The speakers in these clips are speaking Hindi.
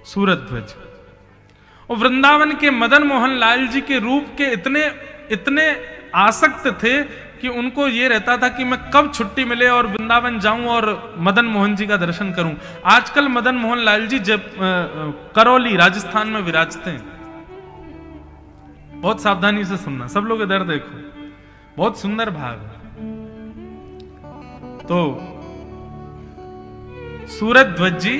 सूरध्वज। और वृंदावन के मदन मोहन लाल जी के रूप के इतने इतने आसक्त थे कि उनको ये रहता था कि मैं कब छुट्टी मिले और वृंदावन जाऊं और मदन मोहन जी का दर्शन करूं। आजकल मदन मोहन लाल जी जब करौली राजस्थान में विराजते हैं। बहुत सावधानी से सुनना, सब लोग इधर देखो, बहुत सुंदर भाग है। तो सूरध्वज जी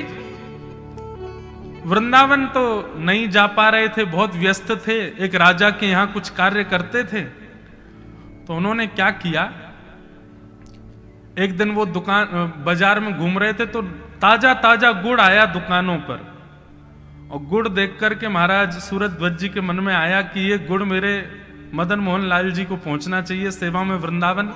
वृंदावन तो नहीं जा पा रहे थे, बहुत व्यस्त थे, एक राजा के यहां कुछ कार्य करते थे। तो उन्होंने क्या किया, एक दिन वो दुकान बाजार में घूम रहे थे तो ताजा ताजा गुड़ आया दुकानों पर। और गुड़ देख करके महाराज सूरध्वज जी के मन में आया कि ये गुड़ मेरे मदन मोहन लाल जी को पहुंचना चाहिए सेवा में वृंदावन।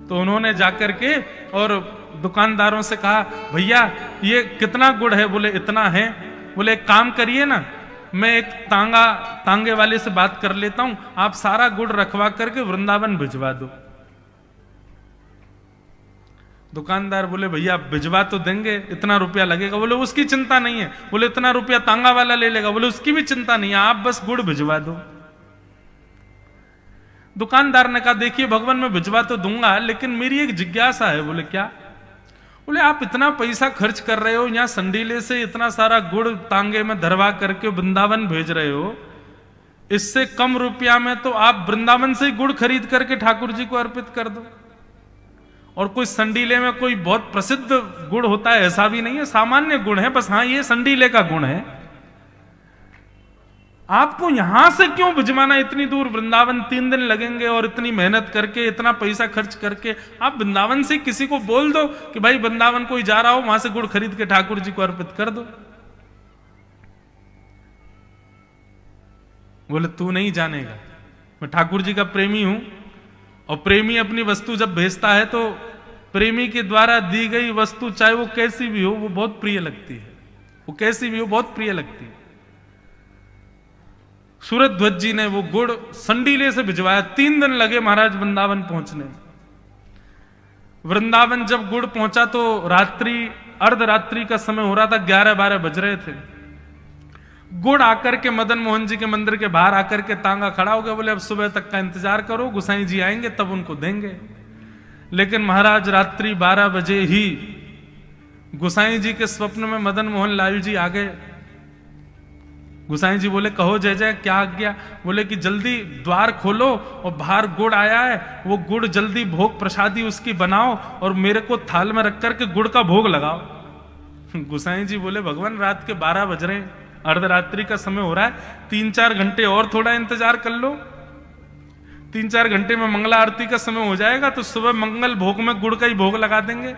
तो उन्होंने जाकर के और दुकानदारों से कहा, भैया ये कितना गुड़ है? बोले इतना है। बोले एक काम करिए ना, मैं एक तांगे वाले से बात कर लेता हूं, आप सारा गुड़ रखवा करके वृंदावन भिजवा दो। दुकानदार बोले भैया आप भिजवा तो देंगे, इतना रुपया लगेगा? बोले उसकी चिंता नहीं है। बोले इतना रुपया तांगा वाला ले लेगा? बोले उसकी भी चिंता नहीं है, आप बस गुड़ भिजवा दो। दुकानदार ने कहा देखिए भगवान मैं भिजवा तो दूंगा, लेकिन मेरी एक जिज्ञासा है। बोले क्या? बोले आप इतना पैसा खर्च कर रहे हो, यहां संडीले से इतना सारा गुड़ तांगे में धरवा करके वृंदावन भेज रहे हो, इससे कम रुपया में तो आप वृंदावन से ही गुड़ खरीद करके ठाकुर जी को अर्पित कर दो। और कोई संडीले में कोई बहुत प्रसिद्ध गुड़ होता है ऐसा भी नहीं है, सामान्य गुड़ है बस। हाँ ये संडीले का गुण है, आपको यहां से क्यों भिजवाना इतनी दूर? वृंदावन 3 दिन लगेंगे और इतनी मेहनत करके इतना पैसा खर्च करके आप वृंदावन से किसी को बोल दो कि भाई वृंदावन कोई जा रहा हो वहां से गुड़ खरीद के ठाकुर जी को अर्पित कर दो। बोले तू नहीं जानेगा, मैं ठाकुर जी का प्रेमी हूं, और प्रेमी अपनी वस्तु जब भेजता है तो प्रेमी के द्वारा दी गई वस्तु चाहे वो कैसी भी हो वो बहुत प्रिय लगती है, वो कैसी भी हो बहुत प्रिय लगती है। सूरध्वज जी ने वो गुड़ संडीले से भिजवाया, 3 दिन लगे महाराज वृंदावन पहुंचने। वृंदावन जब गुड़ पहुंचा तो रात्रि अर्धरात्रि का समय हो रहा था, 11-12 बज रहे थे। गुड़ आकर के मदन मोहन जी के मंदिर के बाहर आकर के तांगा खड़ा हो गया। बोले अब सुबह तक का इंतजार करो, गुसाई जी आएंगे तब उनको देंगे। लेकिन महाराज रात्रि 12 बजे ही गुसाई जी के स्वप्न में मदन मोहन लाल जी आ गए। गुसाई जी बोले कहो जय जय, क्या आज्ञा? बोले कि जल्दी द्वार खोलो और बाहर गुड़ आया है, वो गुड़ जल्दी भोग प्रसादी उसकी बनाओ और मेरे को थाल में रख करके गुड़ का भोग लगाओ। गुसाई जी बोले भगवान रात के 12 बज रहे हैं, अर्धरात्रि का समय हो रहा है, 3-4 घंटे और थोड़ा इंतजार कर लो। 3-4 घंटे में मंगला आरती का समय हो जाएगा तो सुबह मंगल भोग में गुड़ का ही भोग लगा देंगे।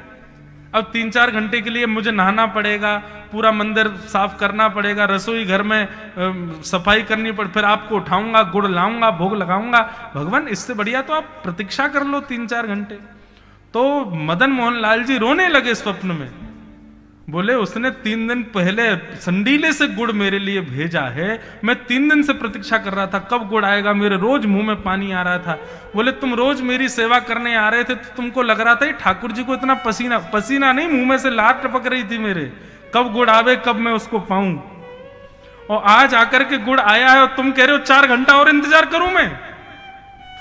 अब 3-4 घंटे के लिए मुझे नहाना पड़ेगा, पूरा मंदिर साफ करना पड़ेगा, रसोई घर में सफाई करनी पड़, फिर आपको उठाऊंगा, गुड़ लाऊंगा, भोग लगाऊंगा। भगवान इससे बढ़िया तो आप प्रतीक्षा कर लो 3-4 घंटे। तो मदन मोहन लाल जी रोने लगे स्वप्न में। बोले उसने 3 दिन पहले संडीले से गुड़ मेरे लिए भेजा है, मैं 3 दिन से प्रतीक्षा कर रहा था कब गुड़ आएगा, मेरे रोज मुंह में पानी आ रहा था। बोले तुम रोज मेरी सेवा करने आ रहे थे तो तुमको लग रहा था ठाकुर जी को इतना पसीना नहीं, मुंह में से लार टपक रही थी मेरे, कब गुड़ आवे, कब मैं उसको पाऊं। और आज आकर के गुड़ आया है और तुम कह रहे हो 4 घंटा और इंतजार करूं मैं?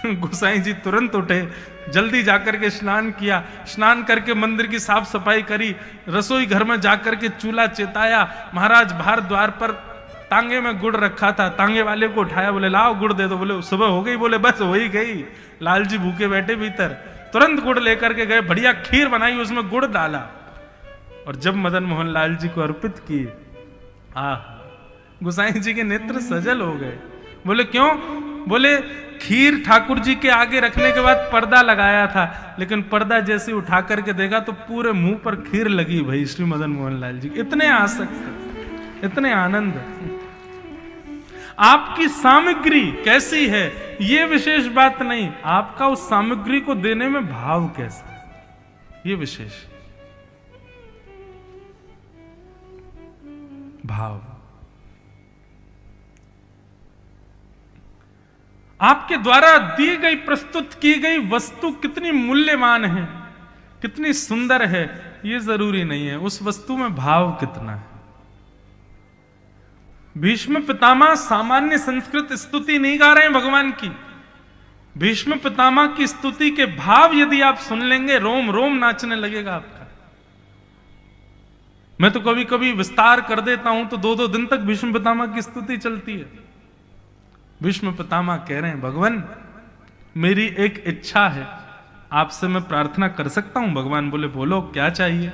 गोसाई जी तुरंत उठे, जल्दी जाकर के स्नान किया, स्नान करके मंदिर की साफ सफाई करी, रसोई घर में जाकर के चूल्हा चेताया। महाराज बाहर द्वार पर तांगे में गुड़ रखा था, तांगे वाले को उठाया, बोले लाओ गुड़ दे दो। बोले सुबह हो गई? बोले बस हो ही गई। लाल जी भूखे बैठे भीतर, तुरंत गुड़ लेकर के गए, बढ़िया खीर बनाई, उसमें गुड़ डाला और जब मदन मोहन लाल जी को अर्पित किए, गोसाई जी के नेत्र सजल हो गए। बोले क्यों? बोले खीर ठाकुर जी के आगे रखने के बाद पर्दा लगाया था, लेकिन पर्दा जैसे उठा करके देखा तो पूरे मुंह पर खीर लगी। भाई श्री मदन मोहन लाल जी इतने आसक्त, इतने आनंद। आपकी सामग्री कैसी है ये विशेष बात नहीं, आपका उस सामग्री को देने में भाव कैसा है ये विशेष भाव। आपके द्वारा दी गई, प्रस्तुत की गई वस्तु कितनी मूल्यवान है, कितनी सुंदर है, ये जरूरी नहीं है, उस वस्तु में भाव कितना है भीष्म पितामह सामान्य संस्कृत स्तुति नहीं गा रहे हैं भगवान की। भीष्म पितामह की स्तुति के भाव यदि आप सुन लेंगे, रोम रोम नाचने लगेगा आपका। मैं तो कभी कभी विस्तार कर देता हूं तो 2-2 दिन तक भीष्म पितामह की स्तुति चलती है। भीष्म पितामह कह रहे हैं, भगवान मेरी एक इच्छा है, आपसे मैं प्रार्थना कर सकता हूं? भगवान बोले, बोलो क्या चाहिए?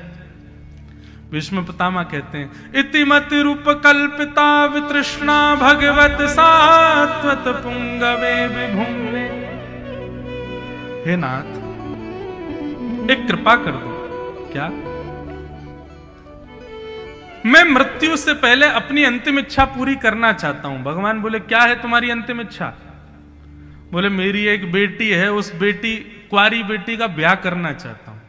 भीष्म पितामह कहते हैं, इति मति रूप कल्पिता वितृष्णा भगवत सात्वत पुंगवे विभुम्ने। हे नाथ, एक कृपा कर दो। क्या? मैं मृत्यु से पहले अपनी अंतिम इच्छा पूरी करना चाहता हूं। भगवान बोले, क्या है तुम्हारी अंतिम इच्छा? बोले, मेरी एक बेटी है, उस कुंवारी बेटी का ब्याह करना चाहता हूं।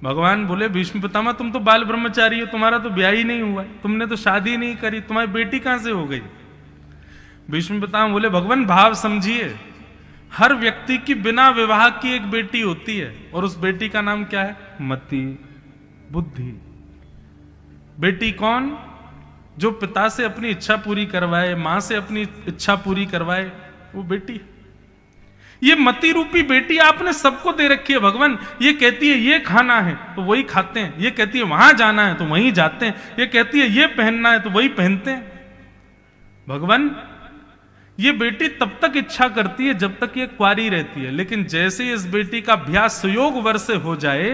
भगवान बोले, भीष्म पितामह तुम तो बाल ब्रह्मचारी हो, तुम्हारा तो ब्याह ही नहीं हुआ, तुमने तो शादी नहीं करी, तुम्हारी बेटी कहां से हो गई? भीष्म पितामह बोले, भगवान भाव समझिए, हर व्यक्ति की बिना विवाह की एक बेटी होती है, और उस बेटी का नाम क्या है? मति, बुद्धि। बेटी कौन? जो पिता से अपनी इच्छा पूरी करवाए, मां से अपनी इच्छा पूरी करवाए, वो बेटी। ये मति रूपी बेटी आपने सबको दे रखी है भगवान। ये कहती है ये खाना है तो वही खाते हैं, ये कहती है वहां जाना है तो वहीं जाते हैं, ये कहती है ये पहनना है तो वही पहनते हैं। भगवान, ये बेटी तब तक इच्छा करती है जब तक ये कुंवारी रहती है, लेकिन जैसे इस बेटी का ब्याह सुयोग वर से हो जाए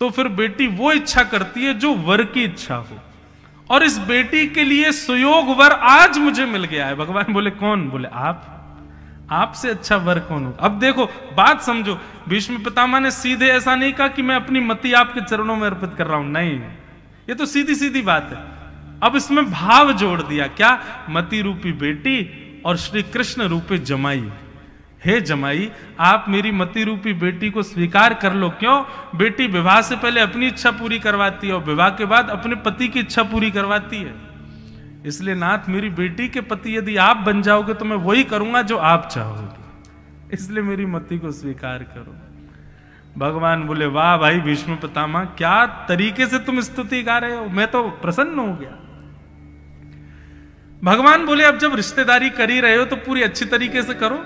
तो फिर बेटी वो इच्छा करती है जो वर की इच्छा हो, और इस बेटी के लिए सुयोग वर आज मुझे मिल गया है। भगवान बोले, कौन? बोले, आपसे अच्छा वर कौन हो? अब देखो बात समझो, भीष्म पितामह ने सीधे ऐसा नहीं कहा कि मैं अपनी मति आपके चरणों में अर्पित कर रहा हूं, नहीं, ये तो सीधी सीधी बात है। अब इसमें भाव जोड़ दिया, क्या? मति रूपी बेटी और श्री कृष्ण रूपी जमाई। हे जमाई, आप मेरी मति रूपी बेटी को स्वीकार कर लो। क्यों? बेटी विवाह से पहले अपनी इच्छा पूरी करवाती है और विवाह के बाद अपने पति की इच्छा पूरी करवाती है। इसलिए नाथ, मेरी बेटी के पति यदि आप बन जाओगे तो मैं वही करूंगा जो आप चाहोगे, इसलिए मेरी मति को स्वीकार करो। भगवान बोले, वाह भाई भीष्म पितामह, क्या तरीके से तुम स्तुति गा रहे हो, मैं तो प्रसन्न हो गया। भगवान बोले, अब जब रिश्तेदारी कर ही रहे हो तो पूरी अच्छी तरीके से करो।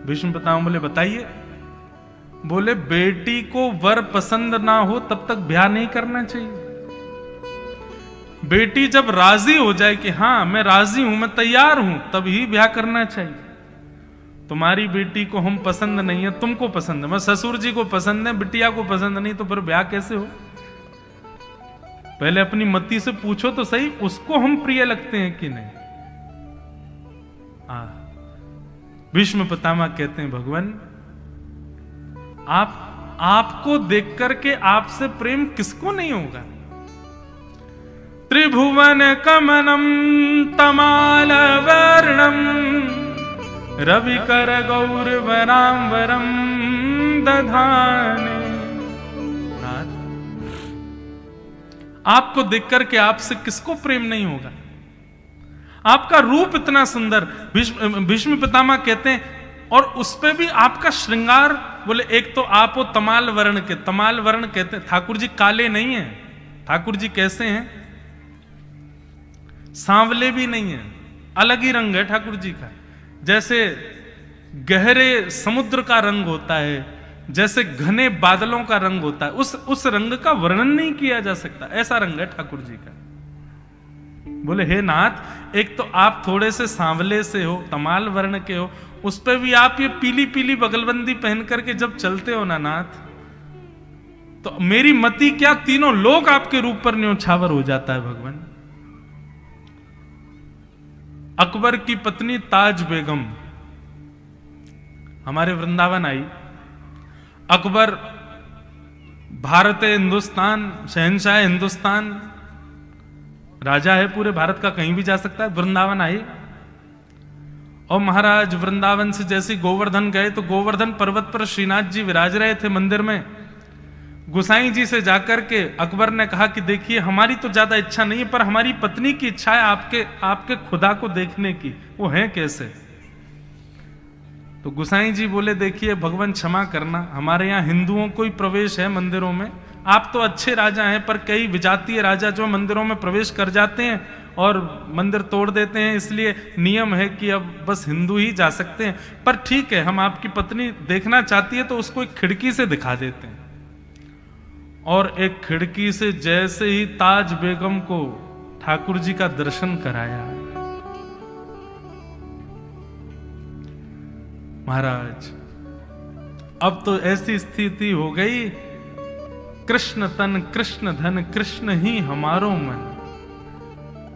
भीष्म पितामह बोले, बताइए। बोले, बेटी को वर पसंद ना हो तब तक ब्याह नहीं करना चाहिए। बेटी जब राजी हो जाए कि हाँ मैं राजी हूं, मैं तैयार हूं, तभी ब्याह करना चाहिए। तुम्हारी बेटी को हम पसंद नहीं है, तुमको पसंद है, मैं ससुर जी को पसंद है, बिटिया को पसंद नहीं, तो फिर ब्याह कैसे हो? पहले अपनी मति से पूछो तो सही, उसको हम प्रिय लगते हैं कि नहीं। भीष्म पितामह कहते हैं, भगवान आपको देख करके आपसे प्रेम किसको नहीं होगा? त्रिभुवन कमनम तमाल वर्णम रविकर गौरवरांबरम दधाने। आपको देख करके आपसे किसको प्रेम नहीं होगा? आपका रूप इतना सुंदर। भीष्म पितामह कहते हैं, और उस पे भी आपका श्रृंगार। बोले, एक तो आप हो तमाल वर्ण के, तमाल वर्ण कहते हैं, ठाकुर जी काले नहीं है, ठाकुर जी कैसे हैं? सांवले भी नहीं है, अलग ही रंग है ठाकुर जी का। जैसे गहरे समुद्र का रंग होता है, जैसे घने बादलों का रंग होता है, उस रंग का वर्णन नहीं किया जा सकता, ऐसा रंग है ठाकुर जी का। बोले, हे नाथ, एक तो आप थोड़े से सांवले से हो, तमाल वर्ण के हो, उस पे भी आप ये पीली पीली बगलबंदी पहन करके जब चलते हो ना नाथ, तो मेरी मति क्या, तीनों लोग आपके रूप पर न्योछावर हो जाता है। भगवान, अकबर की पत्नी ताज बेगम हमारे वृंदावन आई। अकबर भारत हिंदुस्तान, शहंशाह हिंदुस्तान, राजा है पूरे भारत का, कहीं भी जा सकता है। वृंदावन आई और महाराज वृंदावन से जैसे गोवर्धन गए तो गोवर्धन पर्वत पर श्रीनाथ जी विराज रहे थे मंदिर में। गोसाई जी से जाकर के अकबर ने कहा कि देखिए, हमारी तो ज्यादा इच्छा नहीं है, पर हमारी पत्नी की इच्छा है आपके खुदा को देखने की, वो है कैसे? तो गोसाई जी बोले, देखिए भगवान क्षमा करना, हमारे यहाँ हिंदुओं को ही प्रवेश है मंदिरों में, आप तो अच्छे राजा हैं, पर कई विजातीय राजा जो मंदिरों में प्रवेश कर जाते हैं और मंदिर तोड़ देते हैं, इसलिए नियम है कि अब बस हिंदू ही जा सकते हैं। पर ठीक है, हम आपकी पत्नी देखना चाहती है तो उसको एक खिड़की से दिखा देते हैं। और एक खिड़की से जैसे ही ताज बेगम को ठाकुर जी का दर्शन कराया, महाराज अब तो ऐसी स्थिति हो गई, कृष्ण तन कृष्ण धन कृष्ण ही हमारो मन।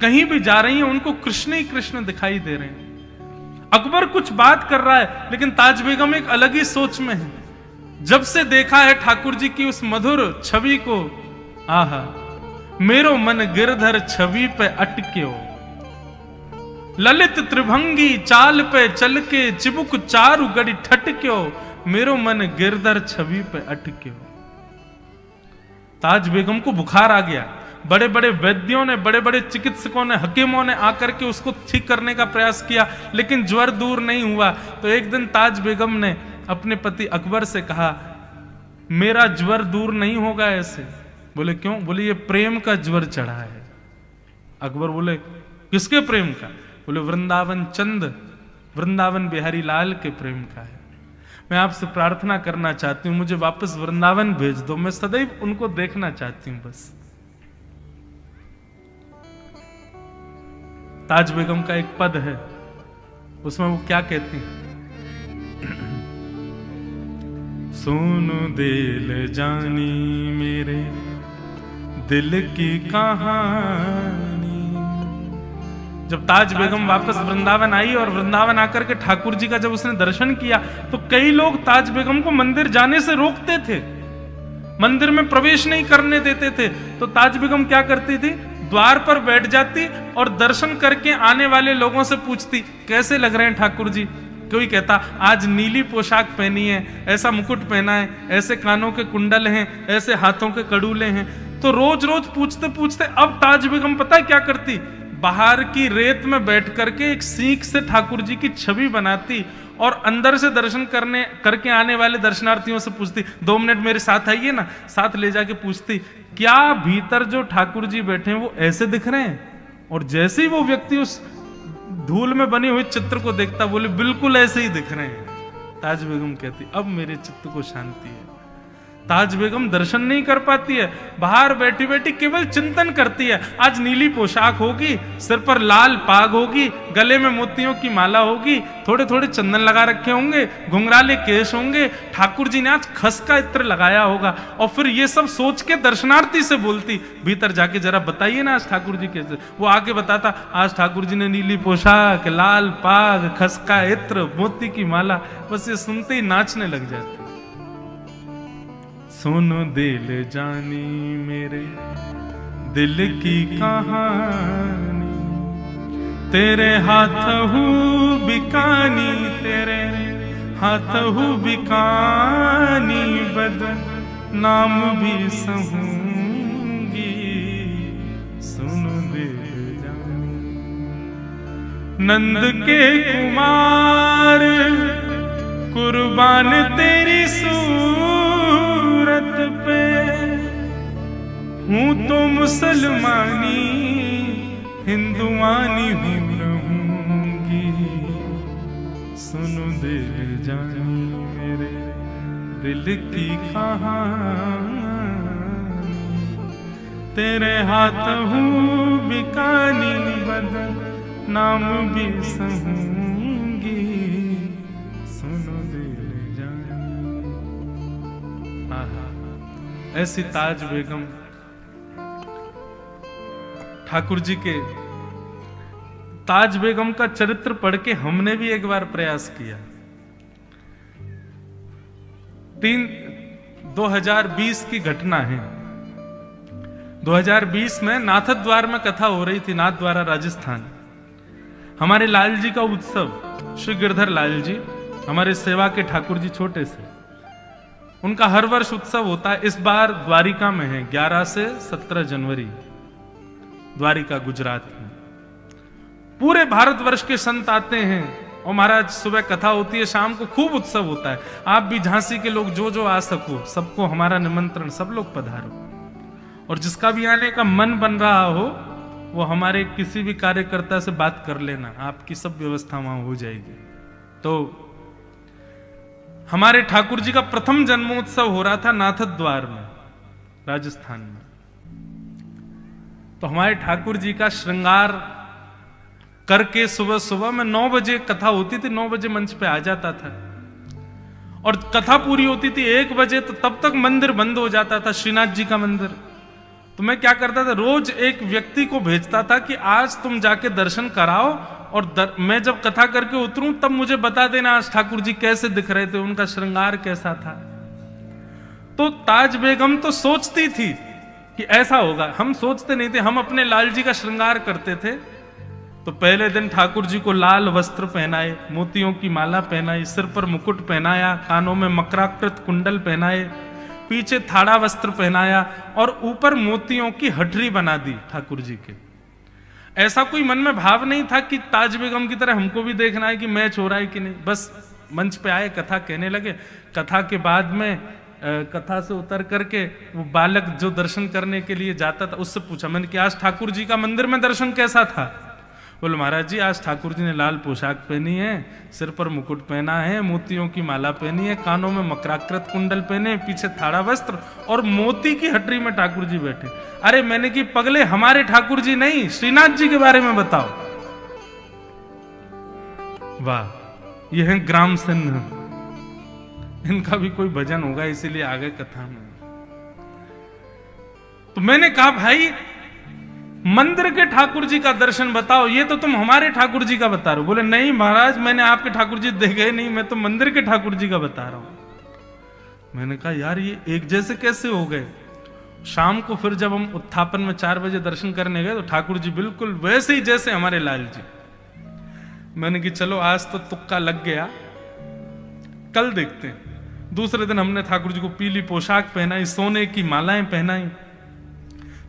कहीं भी जा रही हैं उनको कृष्ण ही कृष्ण दिखाई दे रहे हैं। अकबर कुछ बात कर रहा है, लेकिन ताज बेगम एक अलग ही सोच में है। जब से देखा है ठाकुर जी की उस मधुर छवि को, आहा मेरो मन गिरधर छवि पे अटक्यो, ललित त्रिभंगी चाल पे चल के चिबुक चारु गड़ी ठटक्यो, मेरो मन गिरधर छवि पे अटक्यो। ताज बेगम को बुखार आ गया। बड़े बड़े वैद्यों ने, बड़े बड़े चिकित्सकों ने, हकीमों ने आकर के उसको ठीक करने का प्रयास किया, लेकिन ज्वर दूर नहीं हुआ। तो एक दिन ताज बेगम ने अपने पति अकबर से कहा, मेरा ज्वर दूर नहीं होगा ऐसे। बोले क्यों? बोले ये प्रेम का ज्वर चढ़ा है। अकबर बोले किसके प्रेम का? बोले वृंदावन चंद, वृंदावन बिहारी लाल के प्रेम का है। मैं आपसे प्रार्थना करना चाहती हूं, मुझे वापस वृंदावन भेज दो, मैं सदैव उनको देखना चाहती हूं बस। ताज बेगम का एक पद है, उसमें वो क्या कहती हैं? सुनो दिल जानी मेरे दिल की कहानी। जब ताज बेगम वापस वृंदावन आई और वृंदावन आकर के ठाकुर जी का जब उसने दर्शन किया, तो कई लोग ताज बेगम को मंदिर जाने से रोकते थे, मंदिर में प्रवेश नहीं करने देते थे। तो ताज बेगम क्या करती थी? द्वार पर बैठ जाती और दर्शन करके आने वाले लोगों से पूछती, कैसे लग रहे हैं ठाकुर जी? कोई कहता आज नीली पोशाक पहनी है, ऐसा मुकुट पहना है, ऐसे कानों के कुंडल हैं, ऐसे हाथों के कड़ूले हैं। तो रोज रोज पूछते पूछते अब ताज बेगम पता है क्या करती? बाहर की रेत में बैठ करके एक सीख से ठाकुर जी की छवि बनाती और अंदर से दर्शन करके आने वाले दर्शनार्थियों से पूछती, 2 मिनट मेरे साथ आइए ना। साथ ले जाके पूछती, क्या भीतर जो ठाकुर जी बैठे हैं वो ऐसे दिख रहे हैं? और जैसे ही वो व्यक्ति उस धूल में बने हुए चित्र को देखता, बोले बिल्कुल ऐसे ही दिख रहे हैं। ताज बेगम कहती, अब मेरे चित्त को शांति है। ताज बेगम दर्शन नहीं कर पाती है, बाहर बैठी बैठी केवल चिंतन करती है। आज नीली पोशाक होगी, सिर पर लाल पाग होगी, गले में मोतियों की माला होगी, थोड़े थोड़े चंदन लगा रखे होंगे, घुंघराले केश होंगे, ठाकुर जी ने आज खस का इत्र लगाया होगा। और फिर ये सब सोच के दर्शनार्थी से बोलती, भीतर जाके जरा बताइए ना आज ठाकुर जी कैसे। वो आके बताता, आज ठाकुर जी ने नीली पोशाक, लाल पाग, खस का इत्र, मोती की माला। बस ये सुनते ही नाचने लग जाती। सुनो दिल जानी मेरे दिल की कहानी, तेरे हाथ हूँ बिकानी, तेरे हाथ हूँ बिकानी, बदनाम भी सहूंगी। सुनो दिल जानी नंद के कुमार कुर्बान तेरी सूरत पे, हूं तो मुसलमानी हिंदुआनी भी रहूंगी। सुनो दिल जानी मेरे दिल की कहानी, तेरे हाथ हूँ बिकानी, बदनाम भी सहूंगी। सुनो दिल जानी। ऐसी ताज बेगम ठाकुर जी के, ताज बेगम का चरित्र पढ़ के हमने भी एक बार प्रयास किया। 2020 की घटना है। 2020 में नाथद्वार में कथा हो रही थी, नाथद्वारा राजस्थान। हमारे लाल जी का उत्सव, श्री गिरधर लाल जी हमारे सेवा के ठाकुर जी छोटे से, उनका हर वर्ष उत्सव होता है। इस बार द्वारिका में है, 11 से 17 जनवरी, द्वारिका गुजरात में। पूरे भारतवर्ष के संत आते हैं, और महाराज सुबह कथा होती है, शाम को खूब उत्सव होता है। आप भी झांसी के लोग जो जो आ सको, सबको हमारा निमंत्रण, सब लोग पधारो। और जिसका भी आने का मन बन रहा हो वो हमारे किसी भी कार्यकर्ता से बात कर लेना, आपकी सब व्यवस्था वहां हो जाएगी। तो हमारे ठाकुर जी का प्रथम जन्मोत्सव हो रहा था नाथद्वार में, राजस्थान में। तो हमारे ठाकुर जी का श्रृंगार करके सुबह सुबह में 9 बजे कथा होती थी, 9 बजे मंच पे आ जाता था और कथा पूरी होती थी 1 बजे, तो तब तक मंदिर बंद हो जाता था, श्रीनाथ जी का मंदिर। तो मैं क्या करता था, रोज एक व्यक्ति को भेजता था कि आज तुम जाके दर्शन कराओ और मैं जब कथा करके उतरूं तब मुझे बता देना आज ठाकुर जी कैसे दिख रहे थे, उनका श्रृंगार कैसा था। तो ताज बेगम तो सोचती थी कि ऐसा होगा, हम सोचते नहीं थे। हम अपने लाल जी का श्रृंगार करते थे। तो पहले दिन ठाकुर जी को लाल वस्त्र पहनाए, मोतियों की माला पहनाई, सिर पर मुकुट पहनाया, कानों में मकराकृत कुंडल पहनाए, पीछे थाड़ा वस्त्र पहनाया और ऊपर मोतियों की हटरी बना दी ठाकुर जी के। ऐसा कोई मन में भाव नहीं था कि ताज बेगम की तरह हमको भी देखना है कि मैच हो रहा है कि नहीं। बस मंच पे आए, कथा कहने लगे। कथा के बाद में कथा से उतर करके वो बालक जो दर्शन करने के लिए जाता था उससे पूछा मैंने कि आज ठाकुर जी का मंदिर में दर्शन कैसा था। बोले महाराज जी आज ठाकुर जी ने लाल पोशाक पहनी है, सिर पर मुकुट पहना है, मोतियों की माला पहनी है, कानों में मकराकृत कुंडल पहने, पीछे थाड़ा वस्त्र और मोती की हटरी में ठाकुर जी बैठे। अरे मैंने कि पगले हमारे ठाकुर जी नहीं, श्रीनाथ जी के बारे में बताओ। वाह, यह है ग्राम सिंह, इनका भी कोई भजन होगा इसीलिए आगे कथा में। तो मैंने कहा भाई मंदिर के ठाकुर जी का दर्शन बताओ, ये तो तुम हमारे ठाकुर जी का बता रहे हो। बोले नहीं महाराज मैंने आपके ठाकुर जी देखे नहीं, मैं तो मंदिर के ठाकुर जी का बता रहा हूं। मैंने कहा यार ये एक जैसे कैसे हो गए। शाम को फिर जब हम उत्थापन में 4 बजे दर्शन करने गए तो ठाकुर जी बिल्कुल वैसे ही जैसे हमारे लाल जी। मैंने कि चलो आज तो तुक्का लग गया, कल देखते हैं। दूसरे दिन हमने ठाकुर जी को पीली पोशाक पहनाई, सोने की मालाएं पहनाई,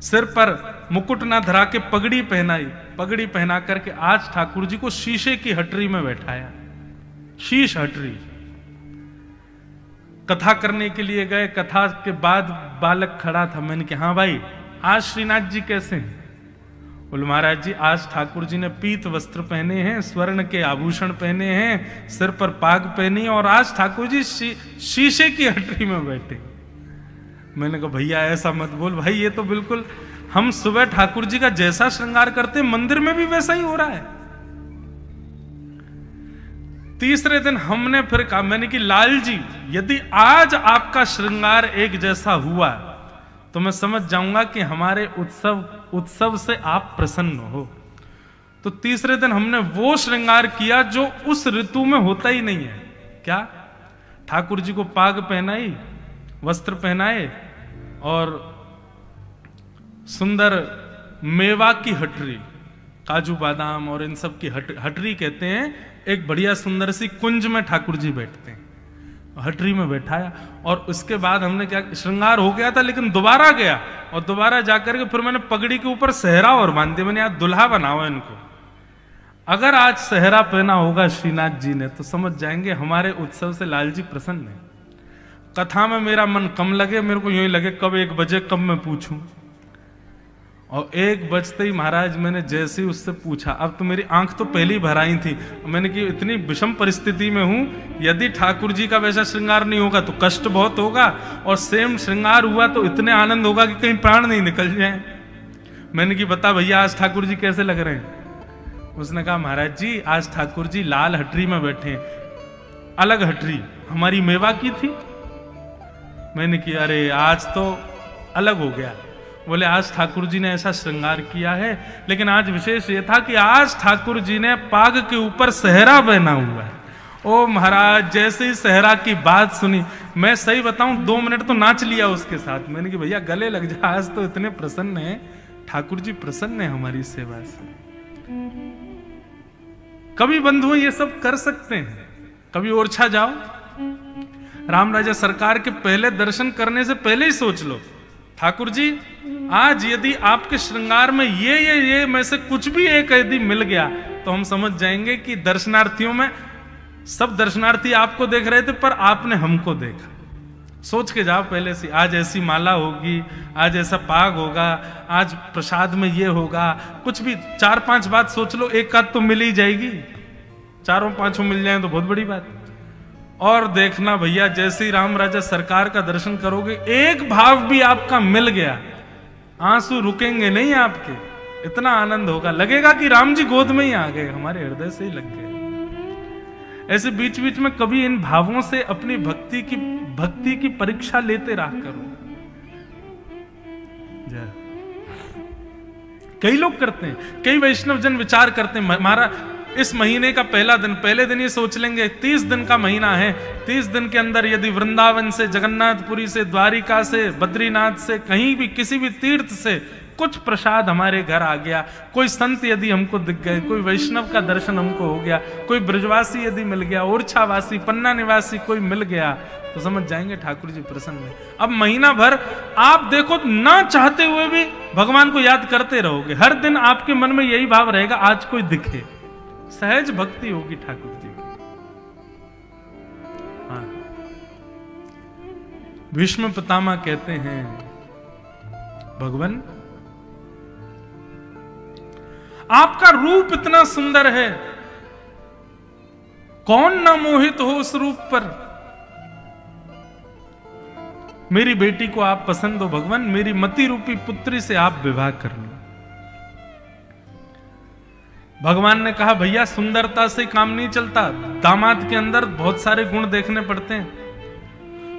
सिर पर मुकुट ना धरा के पगड़ी पहनाई, पगड़ी पहना करके आज ठाकुर जी को शीशे की हटरी में बैठाया, शीश हटरी। कथा करने के लिए गए, कथा के बाद बालक खड़ा था। मैंने कहा हाँ भाई आज श्रीनाथ जी कैसे हैं। बोले महाराज जी आज ठाकुर जी ने पीत वस्त्र पहने हैं, स्वर्ण के आभूषण पहने हैं, सिर पर पाग पहनी और आज ठाकुर जी शीशे की हटरी में बैठे। मैंने कहा भैया ऐसा मत बोल भाई, ये तो बिल्कुल हम सुबह ठाकुर जी का जैसा श्रृंगार करते मंदिर में भी वैसा ही हो रहा है। तीसरे दिन हमने फिर कहा, मैंने कि लाल जी यदि आज आपका श्रृंगार एक जैसा हुआ तो मैं समझ जाऊंगा कि हमारे उत्सव से आप प्रसन्न हो। तो तीसरे दिन हमने वो श्रृंगार किया जो उस ऋतु में होता ही नहीं है। क्या? ठाकुर जी को पाग पहनाई, वस्त्र पहनाए और सुंदर मेवा की हटरी, काजू बादाम और इन सब की हटरी कहते हैं, एक बढ़िया सुंदर सी कुंज में ठाकुर जी बैठते हैं, हटरी में बैठाया। और उसके बाद हमने क्या, श्रृंगार हो गया था लेकिन दोबारा गया और दोबारा जाकर के फिर मैंने पगड़ी के ऊपर सहरा और बांध दिया। मैंने यार दुल्हा बनाओ इनको। अगर आज सहरा पहना होगा श्रीनाथ जी ने तो समझ जाएंगे हमारे उत्सव से लाल जी प्रसन्न है। कथा में मेरा मन कम लगे, मेरे को यूं ही लगे कब 1 बजे कब मैं पूछूं। और 1 बजते ही महाराज मैंने जैसे ही उससे पूछा, अब तो मेरी आंख तो पहले ही भर आई थी। मैंने कि इतनी विषम परिस्थिति में हूं, यदि ठाकुर जी का वैसा श्रृंगार नहीं होगा तो कष्ट बहुत होगा, और सेम श्रृंगार हुआ तो इतने आनंद होगा कि कहीं प्राण नहीं निकल जाए। मैंने कि बता भैया आज ठाकुर जी कैसे लग रहे हैं। उसने कहा महाराज जी आज ठाकुर जी लाल हटरी में बैठे, अलग हटरी हमारी मेवा की थी। मैंने कि अरे आज तो अलग हो गया। बोले आज ठाकुर जी ने ऐसा श्रृंगार किया है, लेकिन आज विशेष ये था कि आज ठाकुर जी ने पाग के ऊपर सहरा पहना हुआ है। ओ महाराज जैसे ही सहरा की बात सुनी, मैं सही बताऊं 2 मिनट तो नाच लिया उसके साथ। मैंने कि भैया गले लग जा, आज तो इतने प्रसन्न है ठाकुर जी, प्रसन्न है हमारी सेवा से। कभी बंधु ये सब कर सकते हैं। कभी ओरछा जाओ, राम राजा सरकार के पहले दर्शन करने से पहले ही सोच लो ठाकुर जी आज यदि आपके श्रृंगार में ये में से कुछ भी एक यदि मिल गया तो हम समझ जाएंगे कि दर्शनार्थियों में सब दर्शनार्थी आपको देख रहे थे, पर आपने हमको देखा। सोच के जाओ पहले से, आज ऐसी माला होगी, आज ऐसा पाग होगा, आज प्रसाद में ये होगा, कुछ भी 4-5 बात सोच लो, एक आध तो मिल ही जाएगी। 4-5 मिल जाए तो बहुत बड़ी बात। और देखना भैया, जैसे ही राम राजा सरकार का दर्शन करोगे, एक भाव भी आपका मिल गया, आंसू रुकेंगे नहीं आपके, इतना आनंद होगा, लगेगा कि राम जी गोद में ही आ गए, हमारे हृदय से ही लग गए। ऐसे बीच बीच में कभी इन भावों से अपनी भक्ति की परीक्षा लेते रहा करो। कई लोग करते हैं, कई वैष्णव जन विचार करते हैं, हमारा इस महीने का पहले दिन ये सोच लेंगे 30 दिन का महीना है, 30 दिन के अंदर यदि वृंदावन से, जगन्नाथपुरी से, द्वारिका से, बद्रीनाथ से, कहीं भी किसी भी तीर्थ से कुछ प्रसाद हमारे घर आ गया, कोई संत यदि हमको दिख गए, कोई वैष्णव का दर्शन हमको हो गया, कोई ब्रजवासी यदि मिल गया, ओरछावासी, पन्ना निवासी कोई मिल गया, तो समझ जाएंगे ठाकुर जी प्रसन्न है। अब महीना भर आप देखो, ना चाहते हुए भी भगवान को याद करते रहोगे, हर दिन आपके मन में यही भाव रहेगा, आज कोई दिखे, सहज भक्ति होगी ठाकुर जी की। हाँ, भीष्म पितामह कहते हैं, भगवान आपका रूप इतना सुंदर है, कौन ना मोहित हो उस रूप पर। मेरी बेटी को आप पसंद हो भगवान, मेरी मति रूपी पुत्री से आप विवाह कर लो। भगवान ने कहा, भैया सुंदरता से काम नहीं चलता, दामाद के अंदर बहुत सारे गुण देखने पड़ते हैं,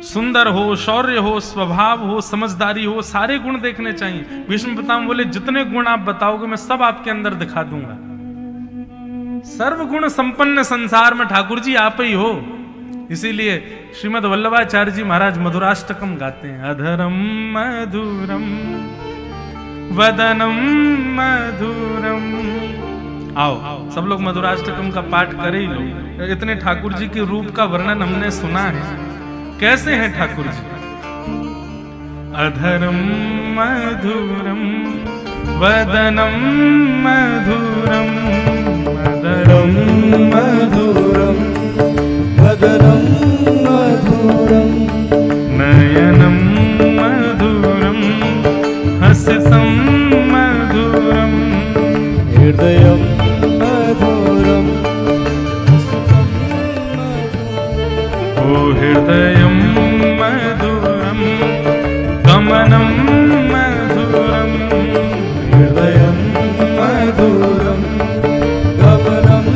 सुंदर हो, शौर्य हो, स्वभाव हो, समझदारी हो, सारे गुण देखने चाहिए। भीष्म पितामह बोले, जितने गुण आप बताओगे मैं सब आपके अंदर दिखा दूंगा। सर्वगुण संपन्न संसार में ठाकुर जी आप ही हो। इसीलिए श्रीमद वल्लभाचार्य जी महाराज मधुराष्टकम गाते हैं, अधरम मधुरम वदनम मधुरम। आओ सब लोग मधुराष्टकम का पाठ कर ही लो। इतने ठाकुर जी के रूप का वर्णन हमने सुना है, कैसे हैं ठाकुर जी। अधरम मधुरम वदनम मधुरम, अधरम मधुरम वदनम मधुरम, नयनम मधुरम हसितम मधुरम, हृदयम मधुरम हसितम मधुरम, ओ हृदयम मधुरम गमनम मधुरम, हृदयम मधुरम गमनम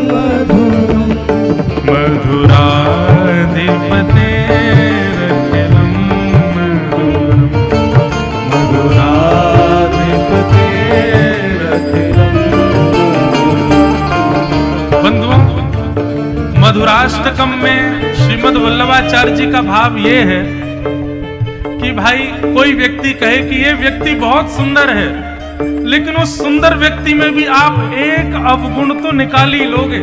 मधुरम, मधुराधिपतेरखिलम मधुरम, मधुराधिपतेरखिलम। बंधुओं, मधुराष्टकम में श्रीमद वल्लभाचार्य जी का भाव ये है कि भाई कोई व्यक्ति कहे कि ये व्यक्ति बहुत सुंदर है, लेकिन उस सुंदर व्यक्ति में भी आप एक अवगुण तो निकाल ही लोगे।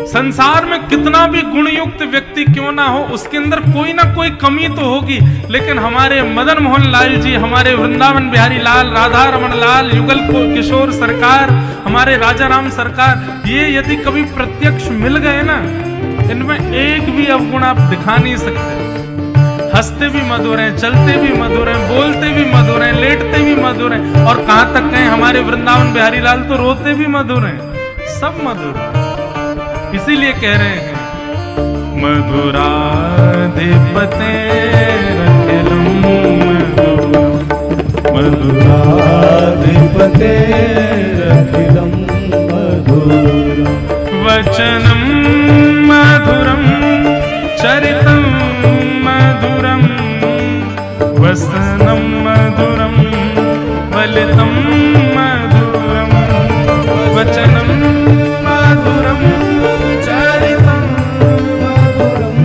संसार में कितना भी गुणयुक्त व्यक्ति क्यों ना हो, उसके अंदर कोई ना कोई कमी तो होगी। लेकिन हमारे मदन मोहन लाल जी, हमारे वृंदावन बिहारी लाल, राधा रमन लाल, युगल किशोर सरकार, हमारे राजा राम सरकार, ये यदि कभी प्रत्यक्ष मिल गए ना, इनमें एक भी अवगुण आप दिखा नहीं सकते। हंसते भी मधुर हैं, चलते भी मधुर हैं, बोलते भी मधुर हैं, लेटते भी मधुर हैं, और कहां तक कहें हमारे वृंदावन बिहारी लाल तो रोते भी मधुर हैं, सब मधुर। इसीलिए कह रहे हैं, मधुराधिपतेरखिलम मधुरम, मधुराधिपतेरखिलम मधुरम, वचनम मधुरम चरितम मधुरम, वसनम मधुरम वलितम मधुरम, वचनम मधुरम चरितम मधुरम,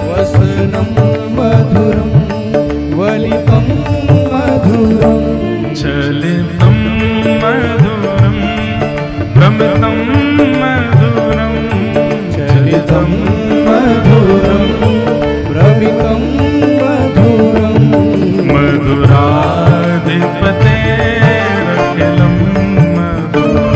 वसनम मधुरम वलितम मधुरम, चलितम मधुरम भ्रमितम मधुरम, चलितम मधुरम भ्रमितम मधुरम, मधुराधिपतेरखिलम मधुरम।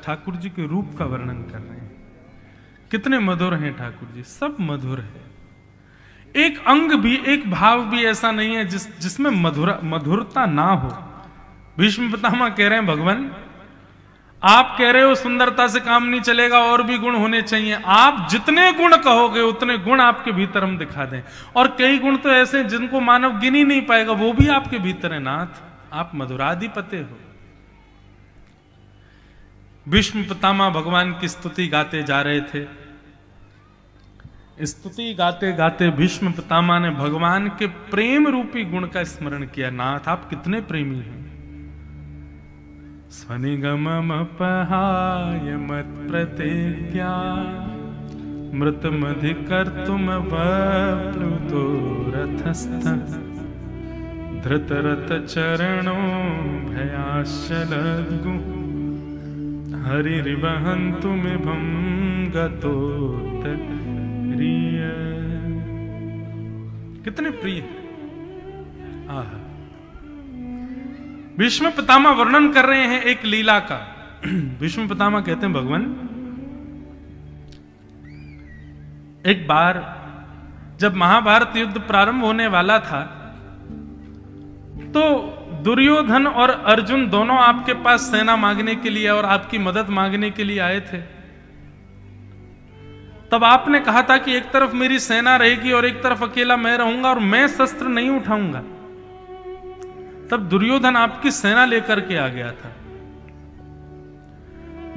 ठाकुर जी के रूप का वर्णन कर रहे हैं। कितने मधुर हैं ठाकुर जी, सब मधुर है। एक अंग भी, एक भाव भी ऐसा नहीं है जिसमें मधुरता ना हो। भीष्म पितामह कह रहे हैं भगवान, आप कह रहे हो सुंदरता से काम नहीं चलेगा, और भी गुण होने चाहिए। आप जितने गुण कहोगे उतने गुण आपके भीतर हम दिखा दें। और कई गुण तो ऐसे हैं जिनको मानव गिन ही नहीं पाएगा, वो भी आपके भीतर है। नाथ, आप मधुराधिपते हो। भीष्म पितामह भगवान की स्तुति गाते जा रहे थे। स्तुति गाते गाते भीष्म पितामह ने भगवान के प्रेम रूपी गुण का स्मरण किया। नाथ, आप कितने प्रेमी हैं। स्वनिगममपहाय मत्प्रतिज्ञा मृतमधिकर्तुम वप्लुतो रथस्थः धृतरथ चरणो भयाशलद्गु हरिर्वहन्तुमिभं गतोत्तरीय। कितने प्रिय। आहा। भीष्म पितामह वर्णन कर रहे हैं एक लीला का। भीष्म पितामह कहते हैं भगवान, एक बार जब महाभारत युद्ध प्रारंभ होने वाला था तो दुर्योधन और अर्जुन दोनों आपके पास सेना मांगने के लिए और आपकी मदद मांगने के लिए आए थे। तब आपने कहा था कि एक तरफ मेरी सेना रहेगी और एक तरफ अकेला मैं रहूंगा और मैं शस्त्र नहीं उठाऊंगा। तब दुर्योधन आपकी सेना लेकर के आ गया था।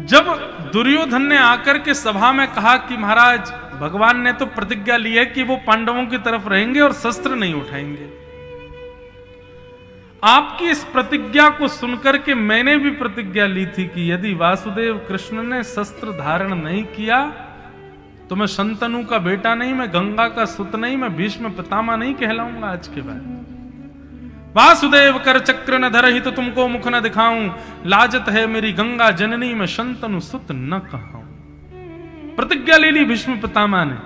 जब दुर्योधन ने आकर के सभा में कहा कि महाराज, भगवान ने तो प्रतिज्ञा ली है कि वो पांडवों की तरफ रहेंगे और शस्त्र नहीं उठाएंगे। आपकी इस प्रतिज्ञा को सुनकर के मैंने भी प्रतिज्ञा ली थी कि यदि वासुदेव कृष्ण ने शस्त्र धारण नहीं किया तो मैं शंतनु का बेटा नहीं, मैं गंगा का सुत नहीं, मैं भीष्म पितामह नहीं कहलाऊंगा आज के बाद। वासुदेव कर चक्र न धरहि तो तुमको मुख न दिखाऊं, लाजत है मेरी गंगा जननी, मैं शंतनु सुत न कहाऊं। प्रतिज्ञा ले ली भीष्म पितामह ने।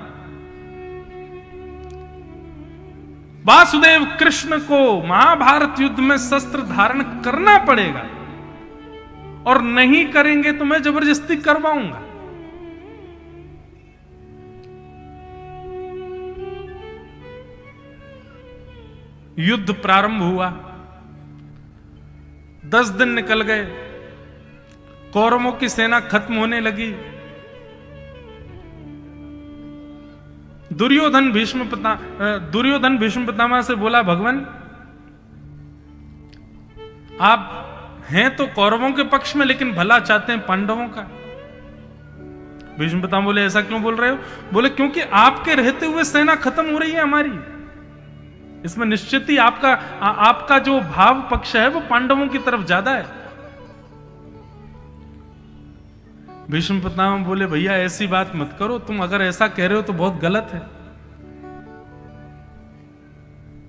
वासुदेव कृष्ण को महाभारत युद्ध में शस्त्र धारण करना पड़ेगा और नहीं करेंगे तो मैं जबरदस्ती करवाऊंगा। युद्ध प्रारंभ हुआ। 10 दिन निकल गए। कौरवों की सेना खत्म होने लगी। दुर्योधन भीष्म पितामह से बोला, भगवान आप हैं तो कौरवों के पक्ष में लेकिन भला चाहते हैं पांडवों का। भीष्म पितामह बोले, ऐसा क्यों बोल रहे हो? बोले क्योंकि आपके रहते हुए सेना खत्म हो रही है हमारी। इसमें निश्चित ही आपका जो भाव पक्ष है वो पांडवों की तरफ ज्यादा है। भीष्म पितामह बोले, भैया ऐसी बात मत करो, तुम अगर ऐसा कह रहे हो तो बहुत गलत है।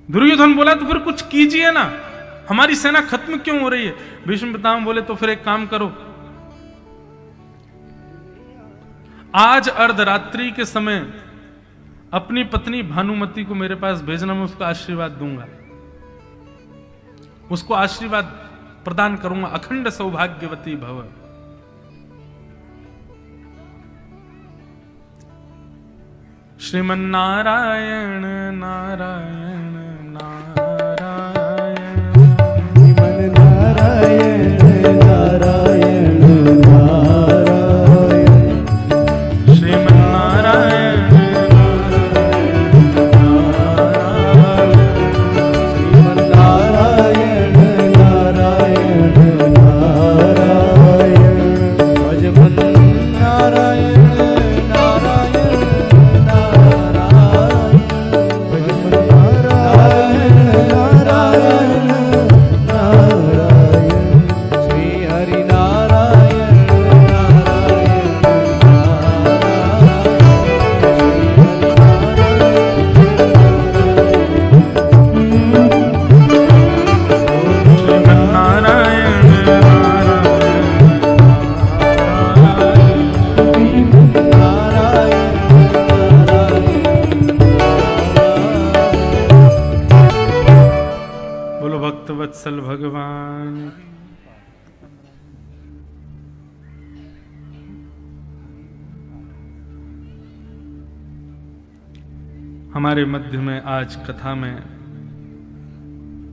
दुर्योधन बोला, तो फिर कुछ कीजिए ना, हमारी सेना खत्म क्यों हो रही है? भीष्म पितामह बोले, तो फिर एक काम करो, आज अर्धरात्रि के समय अपनी पत्नी भानुमति को मेरे पास भेजना, मैं उसको आशीर्वाद दूंगा, उसको आशीर्वाद प्रदान करूंगा, अखंड सौभाग्यवती भव। श्रीमन्नारायण नारायण नारायण, श्रीमन्नारायण नारायण नारायण, श्रीमन्नारायण भगवान। हमारे मध्य में आज कथा में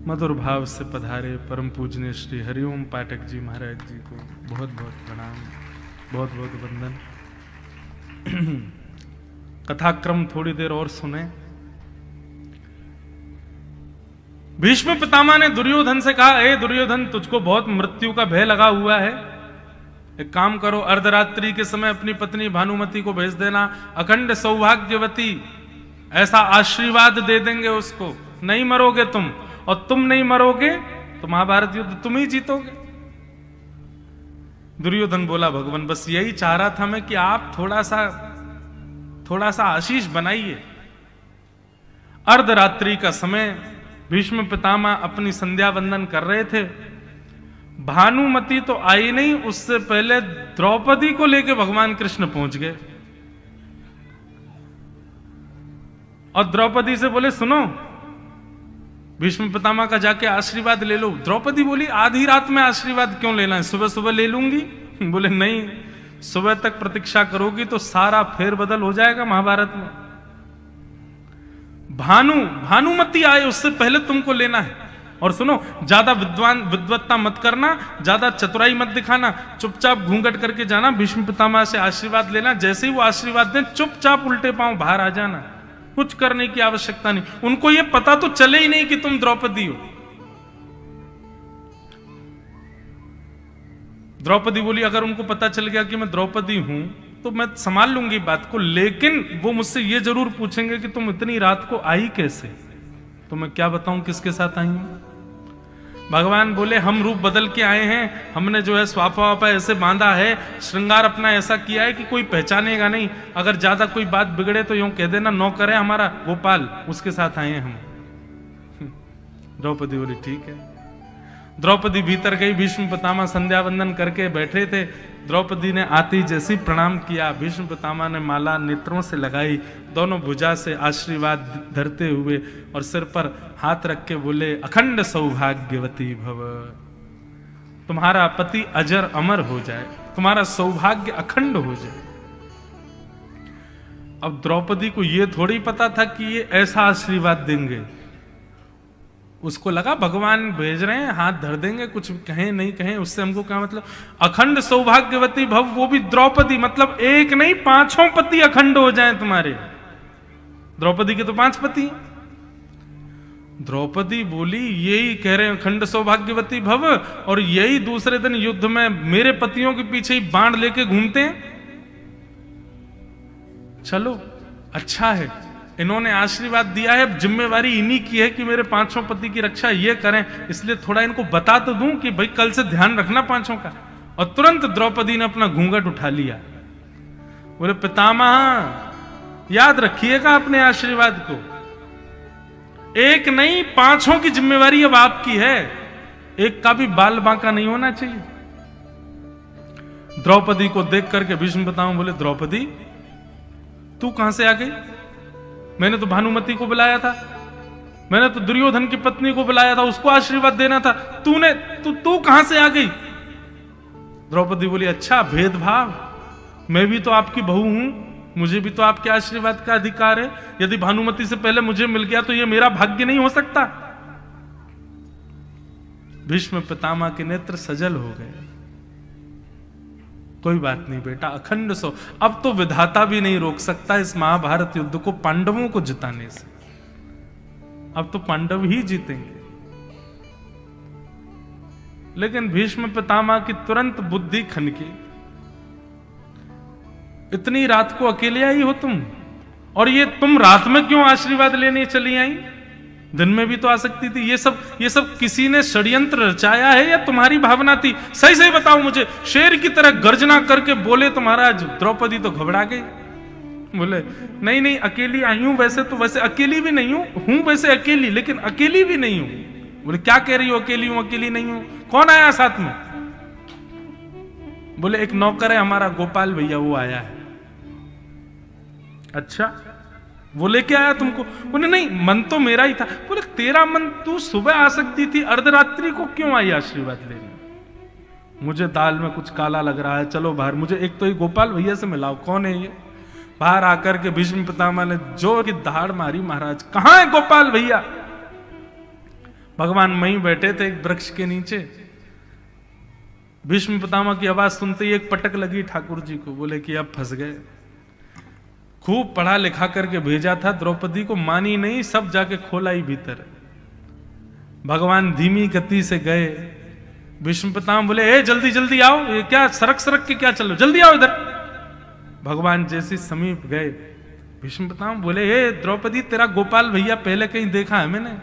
मधुर भाव से पधारे परम पूजनीय श्री हरिओम पाठक जी महाराज जी को बहुत बहुत प्रणाम, बहुत बहुत वंदन। कथाक्रम थोड़ी देर और सुने। भीष्म पितामह ने दुर्योधन से कहा, ए दुर्योधन, तुझको बहुत मृत्यु का भय लगा हुआ है। एक काम करो, अर्धरात्रि के समय अपनी पत्नी भानुमति को भेज देना, अखंड सौभाग्यवती, ऐसा आशीर्वाद दे देंगे उसको, नहीं मरोगे तुम, और तुम नहीं मरोगे तो महाभारत युद्ध तुम ही जीतोगे। दुर्योधन बोला, भगवान बस यही चाह रहा था मैं कि आप थोड़ा सा आशीष बनाइए। अर्धरात्रि का समय, भीष्म पितामह अपनी संध्या वंदन कर रहे थे। भानुमति तो आई नहीं, उससे पहले द्रौपदी को लेकर भगवान कृष्ण पहुंच गए और द्रौपदी से बोले, सुनो, भीष्म पितामह का जाके आशीर्वाद ले लो। द्रौपदी बोली, आधी रात में आशीर्वाद क्यों लेना है, सुबह सुबह ले लूंगी। बोले नहीं, सुबह तक प्रतीक्षा करोगी तो सारा फेरबदल हो जाएगा महाभारत में। भानुमति आए उससे पहले तुमको लेना है। और सुनो, ज्यादा विद्वत्ता मत करना, ज्यादा चतुराई मत दिखाना, चुपचाप घूंघट करके जाना, भीष्म पितामह से आशीर्वाद लेना। जैसे ही वो आशीर्वाद दें, चुपचाप उल्टे पांव बाहर आ जाना, कुछ करने की आवश्यकता नहीं। उनको ये पता तो चले ही नहीं कि तुम द्रौपदी हो। द्रौपदी बोली, अगर उनको पता चल गया कि मैं द्रौपदी हूं तो मैं संभाल लूंगी बात को, लेकिन वो मुझसे ये जरूर पूछेंगे कि तुम इतनी रात को आई कैसे। तो मैं क्या बताऊं किसके साथ आई हूं। भगवान बोले, हम रूप बदल के आए हैं, हमने जो है स्वापा वापा ऐसे बांधा है, श्रृंगार अपना ऐसा किया है कि कोई पहचानेगा नहीं। अगर ज्यादा कोई बात बिगड़े तो यूं कह देना, नौकर है हमारा गोपाल, उसके साथ आए हैं हम। द्रौपदी बोली, ठीक है। द्रौपदी भीतर गई, भीष्म पितामह संध्या वंदन करके बैठे थे। द्रौपदी ने आती जैसी प्रणाम किया, भीष्म पितामह ने माला नेत्रों से लगाई, दोनों भुजा से आशीर्वाद धरते हुए और सिर पर हाथ रख के बोले, अखंड सौभाग्यवती भव, तुम्हारा पति अजर अमर हो जाए, तुम्हारा सौभाग्य अखंड हो जाए। अब द्रौपदी को यह थोड़ी पता था कि ये ऐसा आशीर्वाद देंगे। उसको लगा भगवान भेज रहे हैं, हाथ धर देंगे, कुछ कहें नहीं कहें उससे हमको क्या मतलब। अखंड सौभाग्यवती भव, वो भी द्रौपदी, मतलब एक नहीं 5 पति अखंड हो जाएं तुम्हारे। द्रौपदी के तो 5 पति। द्रौपदी बोली, यही कह रहे हैं अखंड सौभाग्यवती भव, और यही दूसरे दिन युद्ध में मेरे पतियों के पीछे ही बाण लेके घूमते हैं। चलो अच्छा है, इन्होंने आशीर्वाद दिया है, जिम्मेवारी इन्हीं की है कि मेरे 5 पति की रक्षा ये करें, इसलिए थोड़ा इनको बता तो दूं कि भाई कल से ध्यान रखना 5 का। और तुरंत द्रौपदी ने अपना घूंघट उठा लिया। बोले, पितामह याद रखिएगा अपने आशीर्वाद को, एक नहीं 5 की जिम्मेवारी अब आपकी है, एक का भी बाल बांका नहीं होना चाहिए। द्रौपदी को देख करके भीष्म पितामह बोले, द्रौपदी तू कहां से आ गई? मैंने तो भानुमति को बुलाया था, मैंने तो दुर्योधन की पत्नी को बुलाया था, उसको आशीर्वाद देना था, तू कहां से आ गई? द्रौपदी बोली, अच्छा भेदभाव, मैं भी तो आपकी बहू हूं, मुझे भी तो आपके आशीर्वाद का अधिकार है। यदि भानुमति से पहले मुझे मिल गया तो ये मेरा भाग्य नहीं हो सकता। भीष्म पितामह के नेत्र सजल हो गए। कोई बात नहीं बेटा, अखंड सो, अब तो विधाता भी नहीं रोक सकता इस महाभारत युद्ध को पांडवों को जिताने से। अब तो पांडव ही जीतेंगे। लेकिन भीष्म पितामह की तुरंत बुद्धि खनकी। इतनी रात को अकेले आई हो तुम, और ये तुम रात में क्यों आशीर्वाद लेने चली आई? दिन में भी तो आ सकती थी। ये सब किसी ने षड्यंत्र रचाया है या तुम्हारी भावना थी? सही सही बताओ मुझे। शेर की तरह गर्जना करके बोले तो महाराज। द्रौपदी तो घबरा गई, बोले नहीं नहीं अकेली आई हूं, वैसे अकेली भी नहीं हूं वैसे अकेली, लेकिन अकेली भी नहीं हूं। बोले क्या कह रही हो, अकेली हूं अकेली नहीं हूं? कौन आया साथ में? बोले एक नौकर है हमारा गोपाल भैया, वो आया है। अच्छा, वो लेके आया तुमको? बोले नहीं, मन तो मेरा ही था। बोले तेरा मन, तू सुबह आ सकती थी, अर्धरात्रि को क्यों आई आशीर्वाद लेने? मुझे दाल में कुछ काला लग रहा है, चलो बाहर, मुझे एक तो ये गोपाल भैया से मिलाओ। कौन है ये? बाहर आकर के भीष्म पितामह ने जोर की दहाड़ मारी, महाराज कहां है गोपाल भैया? भगवान वहीं बैठे थे एक वृक्ष के नीचे। भीष्म पितामह की आवाज सुनते ही एक पटक लगी ठाकुर जी को, बोले कि अब फंस गए। खूब पढ़ा लिखा करके भेजा था, द्रौपदी को मानी नहीं, सब जाके खोला ही भीतर। भगवान धीमी गति से गए। भीष्म पितामह बोले ए जल्दी जल्दी आओ, ये क्या सरक सरक के क्या चलो, जल्दी आओ इधर। भगवान जैसे समीप गए, भीष्म पितामह बोले ए द्रौपदी तेरा गोपाल भैया पहले कहीं देखा है मैंने,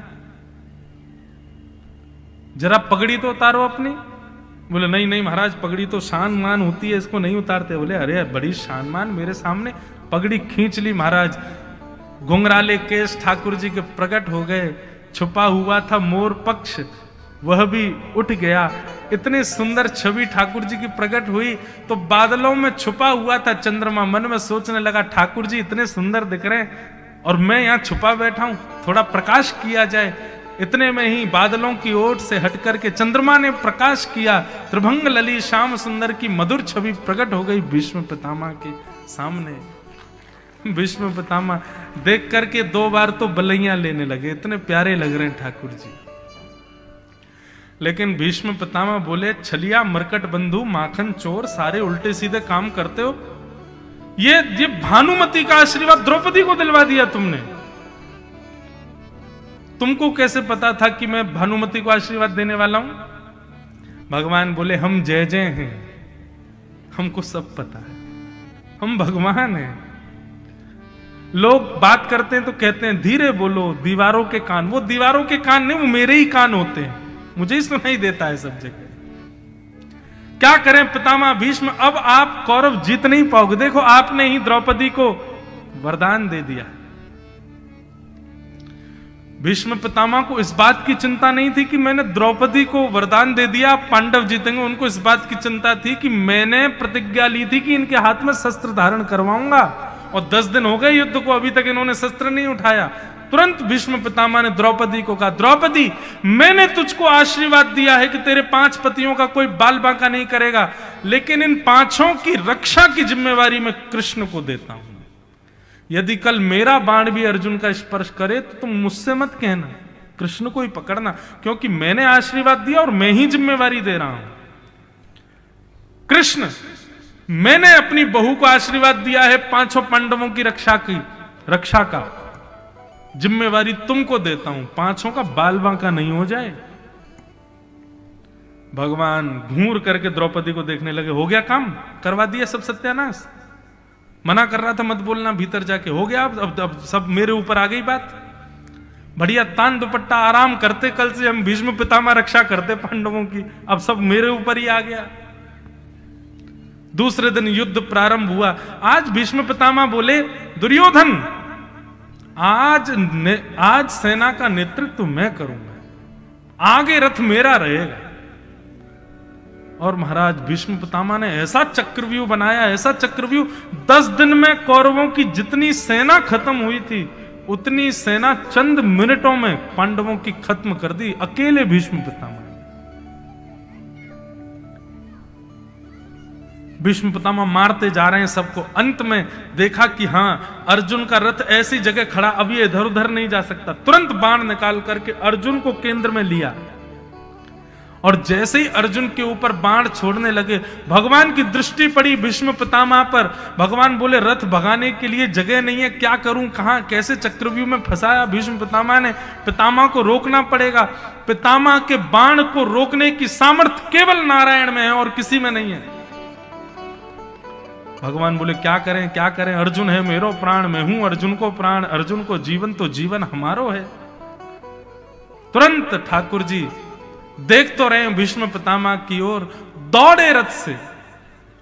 जरा पगड़ी तो उतारो अपनी। बोले नहीं नहीं महाराज, पगड़ी तो शान मान होती है, इसको नहीं उतारते। बोले अरे बड़ी शान मान मेरे सामने। पगड़ी खींच ली महाराज, घुंघराले केश ठाकुर जी के प्रकट हो गए। छुपा हुआ था मोर पक्ष, वह भी उठ गया। इतनी सुंदर छवि ठाकुर जी की प्रकट हुई तो बादलों में छुपा हुआ था चंद्रमा मन में सोचने लगा ठाकुर जी इतने सुंदर दिख रहे हैं और मैं यहां छुपा बैठा हूं, थोड़ा प्रकाश किया जाए। इतने में ही बादलों की ओर से हटकर के चंद्रमा ने प्रकाश किया। त्रिभंग लली श्याम सुंदर की मधुर छवि प्रकट हो गई भीष्म पितामह के सामने। भीष्म पितामह देख करके 2 बार तो बलैया लेने लगे, इतने प्यारे लग रहे हैं ठाकुर जी। लेकिन भीष्म पितामह बोले छलिया मरकट बंधु माखन चोर, सारे उल्टे सीधे काम करते हो। ये भानुमति का आशीर्वाद द्रौपदी को दिलवा दिया तुमने। तुमको कैसे पता था कि मैं भानुमति को आशीर्वाद देने वाला हूं? भगवान बोले हम जय जय हैं, हमको सब पता है, हम भगवान हैं। लोग बात करते हैं तो कहते हैं धीरे बोलो, दीवारों के कान। वो दीवारों के कान नहीं, वो मेरे ही कान होते हैं, मुझे ही सुनाई देता है सब जगह। क्या करें पितामह भीष्म, अब आप कौरव जीत नहीं पाओगे। देखो आपने ही द्रौपदी को वरदान दे दिया। भीष्म पितामह को इस बात की चिंता नहीं थी कि मैंने द्रौपदी को वरदान दे दिया पांडव जीतेंगे। उनको इस बात की चिंता थी कि मैंने प्रतिज्ञा ली थी कि इनके हाथ में शस्त्र धारण करवाऊंगा, और 10 दिन हो गए युद्ध को, अभी तक इन्होंने शस्त्र नहीं उठाया। तुरंत भीष्म पितामह ने द्रौपदी को कहा द्रौपदी मैंने तुझको आशीर्वाद दिया है कि तेरे 5 पतियों का कोई बाल बांका नहीं करेगा, लेकिन इन 5 की रक्षा की जिम्मेवारी मैं कृष्ण को देता हूं। यदि कल मेरा बाण भी अर्जुन का स्पर्श करे तो तुम मुझसे मत कहना, कृष्ण को ही पकड़ना, क्योंकि मैंने आशीर्वाद दिया और मैं ही जिम्मेवारी दे रहा हूं। कृष्ण मैंने अपनी बहू को आशीर्वाद दिया है 5 पांडवों की रक्षा का जिम्मेवारी तुमको देता हूं, 5 का बाल बांका नहीं हो जाए। भगवान घूर करके द्रौपदी को देखने लगे, हो गया काम, करवा दिया सब सत्यानाश। मना कर रहा था मत बोलना भीतर जाके, हो गया अब सब मेरे ऊपर आ गई बात। बढ़िया तान दुपट्टा आराम करते, कल से हम भीष्म पितामह रक्षा करते पांडवों की, अब सब मेरे ऊपर ही आ गया। दूसरे दिन युद्ध प्रारंभ हुआ। आज भीष्म पितामह बोले दुर्योधन आज सेना का नेतृत्व मैं करूंगा, आगे रथ मेरा रहेगा। और महाराज भीष्म पितामह ने ऐसा चक्रव्यूह बनाया, ऐसा चक्रव्यूह, 10 दिन में कौरवों की जितनी सेना खत्म हुई थी उतनी सेना चंद मिनटों में पांडवों की खत्म कर दी, अकेले भीष्म पितामह। भीष्म पितामह मारते जा रहे हैं सबको। अंत में देखा कि हां अर्जुन का रथ ऐसी जगह खड़ा, अब ये इधर उधर नहीं जा सकता। तुरंत बाण निकाल करके अर्जुन को केंद्र में लिया, और जैसे ही अर्जुन के ऊपर बाण छोड़ने लगे भगवान की दृष्टि पड़ी भीष्म पितामह पर। भगवान बोले रथ भगाने के लिए जगह नहीं है, क्या करूं, कहां कैसे चक्रव्यूह में फंसाया भीष्म पितामह ने। पितामह को रोकना पड़ेगा। पितामह के बाण को रोकने की सामर्थ्य केवल नारायण में है और किसी में नहीं है। भगवान बोले क्या करें क्या करें, अर्जुन है मेरो प्राण, मैं हूं अर्जुन को प्राण, अर्जुन को जीवन तो जीवन हमारो है। तुरंत ठाकुर जी देख तो रहे हैं भीष्म पितामह की ओर, दौड़े रथ से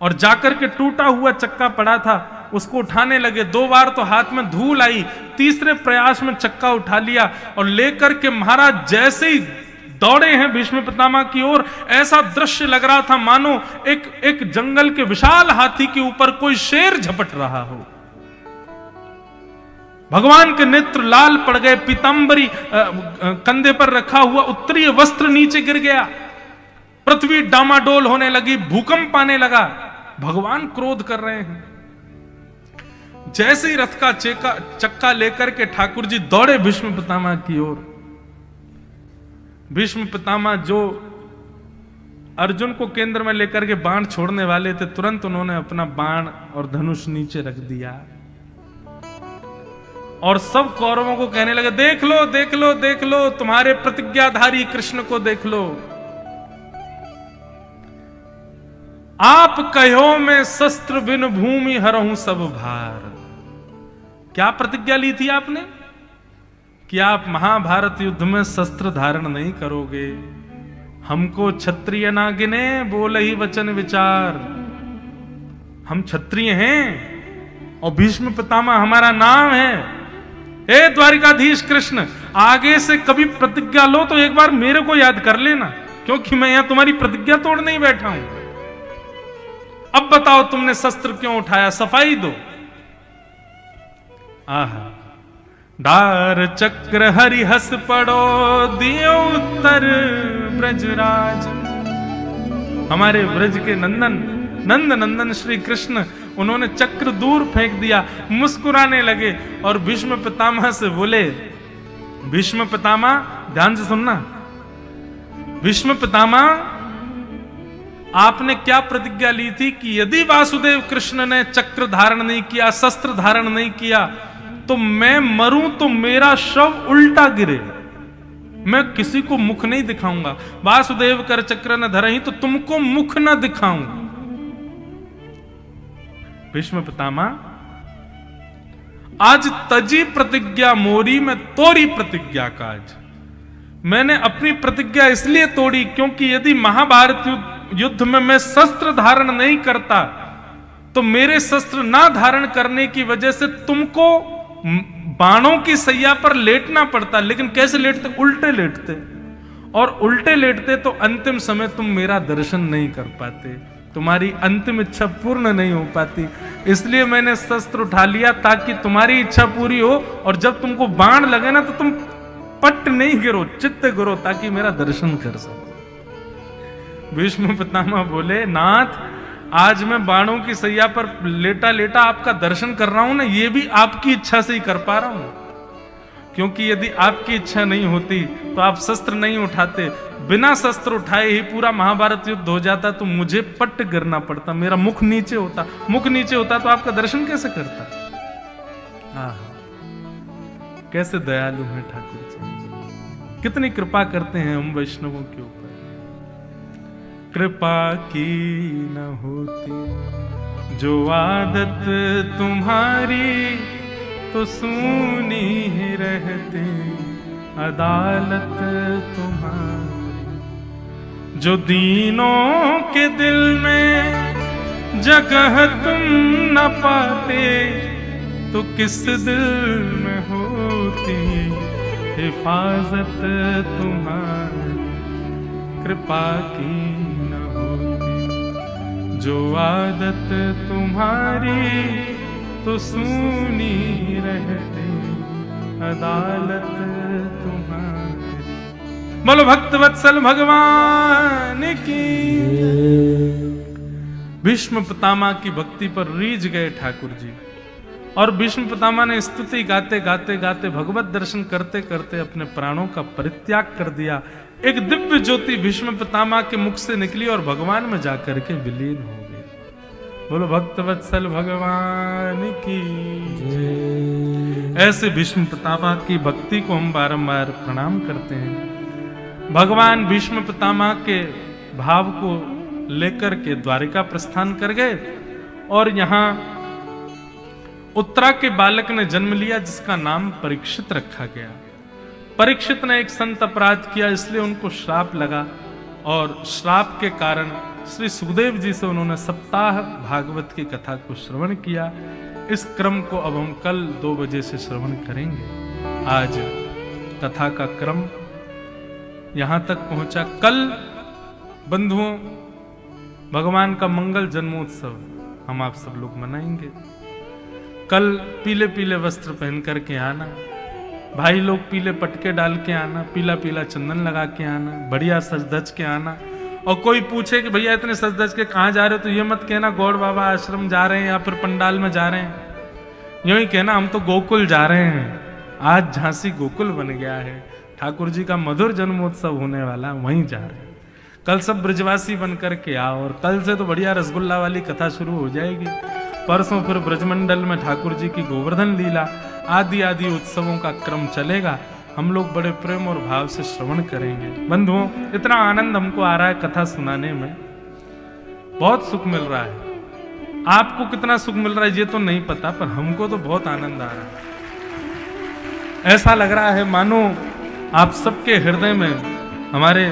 और जाकर के टूटा हुआ चक्का पड़ा था उसको उठाने लगे। 2 बार तो हाथ में धूल आई, तीसरे प्रयास में चक्का उठा लिया और लेकर के महाराज जैसे ही दौड़े हैं भीष्म पितामह की ओर, ऐसा दृश्य लग रहा था मानो एक जंगल के विशाल हाथी के ऊपर कोई शेर झपट रहा हो। भगवान के नेत्र लाल पड़ गए, पीतांबरी कंधे पर रखा हुआ उत्तरीय वस्त्र नीचे गिर गया, पृथ्वी डामाडोल होने लगी, भूकंप आने लगा। भगवान क्रोध कर रहे हैं। जैसे ही रथ का चक्का लेकर के ठाकुर जी दौड़े भीष्म पितामह की ओर। भीष्म पितामह जो अर्जुन को केंद्र में लेकर के बाण छोड़ने वाले थे, तुरंत उन्होंने अपना बाण और धनुष नीचे रख दिया और सब कौरवों को कहने लगे, देख लो देख लो देख लो, तुम्हारे प्रतिज्ञाधारी कृष्ण को देख लो। आप कहो मैं शस्त्र बिन भूमि हरहूं सब भार। क्या प्रतिज्ञा ली थी आपने कि आप महाभारत युद्ध में शस्त्र धारण नहीं करोगे। हमको क्षत्रिय ना गिने बोल ही वचन विचार। हम क्षत्रिय हैं और भीष्म पितामह हमारा नाम है। हे द्वारिकाधीश कृष्ण, आगे से कभी प्रतिज्ञा लो तो एक बार मेरे को याद कर लेना, क्योंकि मैं यहां तुम्हारी प्रतिज्ञा तोड़ नहीं बैठा हूं। अब बताओ तुमने शस्त्र क्यों उठाया, सफाई दो। आहा, डार चक्र हरि हस पड़ो दियो उत्तर ब्रजराज। हमारे ब्रज के नंद नंदन श्री कृष्ण, उन्होंने चक्र दूर फेंक दिया, मुस्कुराने लगे और भीष्म पितामह से बोले, भीष्म पितामह ध्यान से सुनना, भीष्म पितामह आपने क्या प्रतिज्ञा ली थी कि यदि वासुदेव कृष्ण ने चक्र धारण नहीं किया, शस्त्र धारण नहीं किया, तो मैं मरूं तो मेरा शव उल्टा गिरे, मैं किसी को मुख नहीं दिखाऊंगा। वासुदेव कर चक्र न धरहि तो तुमको मुख न दिखाऊं। भीष्म पितामह, आज तजी प्रतिज्ञा मोरी में तोरी प्रतिज्ञा काज। मैंने अपनी प्रतिज्ञा इसलिए तोड़ी क्योंकि यदि महाभारत युद्ध में मैं शस्त्र धारण नहीं करता तो मेरे शस्त्र ना धारण करने की वजह से तुमको बाणों की सैया पर लेटना पड़ता। लेकिन कैसे लेटते? उल्टे लेटते, और उल्टे लेटते तो अंतिम समय तुम मेरा दर्शन नहीं कर पाते, तुम्हारी अंतिम इच्छा पूर्ण नहीं हो पाती। इसलिए मैंने शस्त्र उठा लिया ताकि तुम्हारी इच्छा पूरी हो, और जब तुमको बाण लगे ना तो तुम पट नहीं गिरो, चित्त गिरो, ताकि मेरा दर्शन कर सको। भीष्म पितामह बोले, नाथ आज मैं बाणों की सैया पर लेटा लेटा आपका दर्शन कर रहा हूं ना, ये भी आपकी इच्छा से ही कर पा रहा हूं, क्योंकि यदि आपकी इच्छा नहीं होती तो आप शस्त्र नहीं उठाते। बिना शस्त्र उठाए ही पूरा महाभारत युद्ध हो जाता तो मुझे पट गिरना पड़ता, मेरा मुख नीचे होता। मुख नीचे होता तो आपका दर्शन कैसे करता? कैसे दयालु हैं ठाकुर जी, कितनी कृपा करते हैं हम वैष्णवों के ऊपर। कृपा की न होती जो आदत तुम्हारी, तो सूनी ही रहती अदालत तुम्हारी। जो दीनों के दिल में जगह तुम न पाते, तो किस दिल में होती हिफाजत तुम्हारी। कृपा की जो आदत तुम्हारी, तो सूनी रहती अदालत तुम्हारी। बोलो भक्त वत्सल भगवान की। भीष्म पितामह की भक्ति पर रीझ गए ठाकुर जी, और भीष्म पितामह ने स्तुति गाते गाते गाते भगवत दर्शन करते करते अपने प्राणों का परित्याग कर दिया। एक दिव्य ज्योति भीष्म पितामह के मुख से निकली और भगवान में जाकर के विलीन हो गई। बोलो भक्त वत्सल भगवान की जय। ऐसे भीष्म पितामह की भक्ति को हम बारंबार प्रणाम करते हैं। भगवान भीष्म पितामह के भाव को लेकर के द्वारिका प्रस्थान कर गए, और यहां उत्तरा के बालक ने जन्म लिया जिसका नाम परीक्षित रखा गया। परीक्षित ने एक संत अपराध किया, इसलिए उनको श्राप लगा, और श्राप के कारण श्री सुखदेव जी से उन्होंने सप्ताह भागवत की कथा को श्रवण किया। इस क्रम को अब हम कल 2 बजे से श्रवण करेंगे। आज कथा का क्रम यहां तक पहुंचा। कल बंधुओं भगवान का मंगल जन्मोत्सव हम आप सब लोग मनाएंगे। कल पीले पीले वस्त्र पहन करके आना, भाई लोग पीले पटके डाल के आना, पीला पीला चंदन लगा के आना, बढ़िया सज धज के आना। और कोई पूछे कि भैया इतने सज धज के कहाँ जा रहे हो, तो ये मत कहना गौड़ बाबा आश्रम जा रहे हैं या फिर पंडाल में जा रहे हैं। यूं ही कहना हम तो गोकुल जा रहे हैं, आज झांसी गोकुल बन गया है, ठाकुर जी का मधुर जन्मोत्सव होने वाला, वहीं जा रहे हैं। कल सब ब्रजवासी बन करके आओ, और कल से तो बढ़िया रसगुल्ला वाली कथा शुरू हो जाएगी। परसों फिर ब्रजमंडल में ठाकुर जी की गोवर्धन लीला आदि आदि उत्सवों का क्रम चलेगा। हम लोग बड़े प्रेम और भाव से श्रवण करेंगे। बंधुओं, इतना आनंद हमको आ रहा है कथा सुनाने में, बहुत सुख मिल रहा है। आपको कितना सुख मिल रहा है ये तो नहीं पता, पर हमको तो बहुत आनंद आ रहा है। ऐसा लग रहा है मानो आप सबके हृदय में हमारे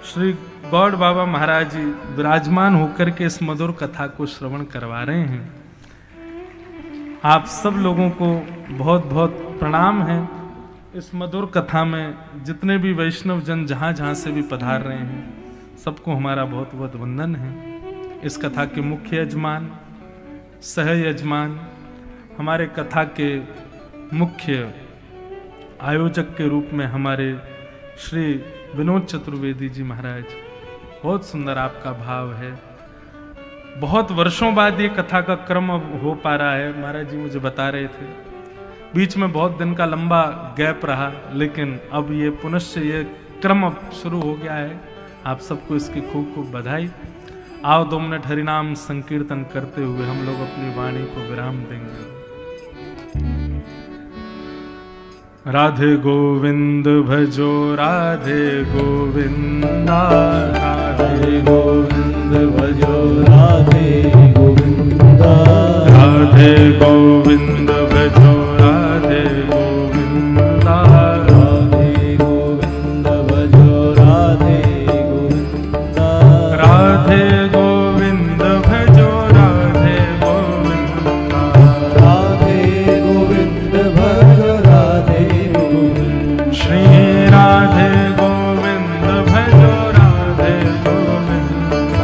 श्री गौड़ बाबा महाराज जी विराजमान होकर के इस मधुर कथा को श्रवण करवा रहे हैं। आप सब लोगों को बहुत बहुत प्रणाम है। इस मधुर कथा में जितने भी वैष्णव जन जहां जहां से भी पधार रहे हैं, सबको हमारा बहुत बहुत वंदन है। इस कथा के मुख्य यजमान, सह यजमान, हमारे कथा के मुख्य आयोजक के रूप में हमारे श्री विनोद चतुर्वेदी जी महाराज, बहुत सुंदर आपका भाव है। बहुत वर्षों बाद ये कथा का क्रम अब हो पा रहा है। महाराज जी मुझे बता रहे थे, बीच में बहुत दिन का लंबा गैप रहा, लेकिन अब ये पुनश्च ये क्रम अब शुरू हो गया है। आप सबको इसकी खूब खूब बधाई। आओ 2 मिनट हरिनाम संकीर्तन करते हुए हम लोग अपनी वाणी को विराम देंगे। राधे गोविंद भजो राधे गोविंदा, राधे गोविंद भजो राधे गोविंदा, राधे गोविंद भजो राधे गोविंदा, राधे गोविंद भजो राधे गोविंदा, राधे गोविंद भजो राधे गोविंदा, राधे गोविंद भजो राधे गोविंदा, श्री राधे गोविंद भजो राधे गोविंदा,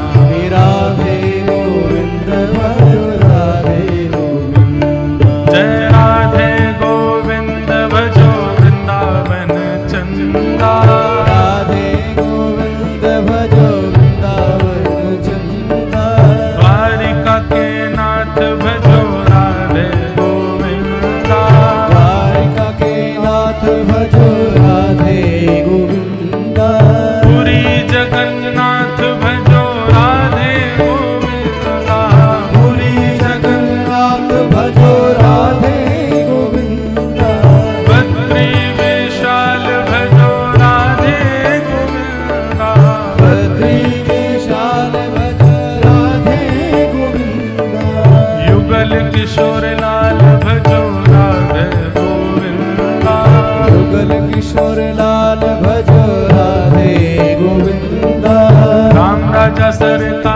राधे गोविंद भजो राधे गोविंदा, जय राधे गोविंद भजो वृंदावन चंदा, राधे गोविंद भजो वृंदावन चंदा, द्वारिका के नाथ भजो राधे गोविंदा, द्वारिका के नाथ भजो राधे गोविंदा, पुरी जगन्नाथ भजो राधे गोविंदा, पुरी जगन्नाथ भजो राधे गोविंदा, बद्री विशाल भजो राधे गोविंदा, बद्री विशाल भजो राधे गोविंदा, युगल किशोर लाल भजो राधे गोविंदा, युगल किशोर लाल भजो राधे गोविंदा, राम राजा सरकार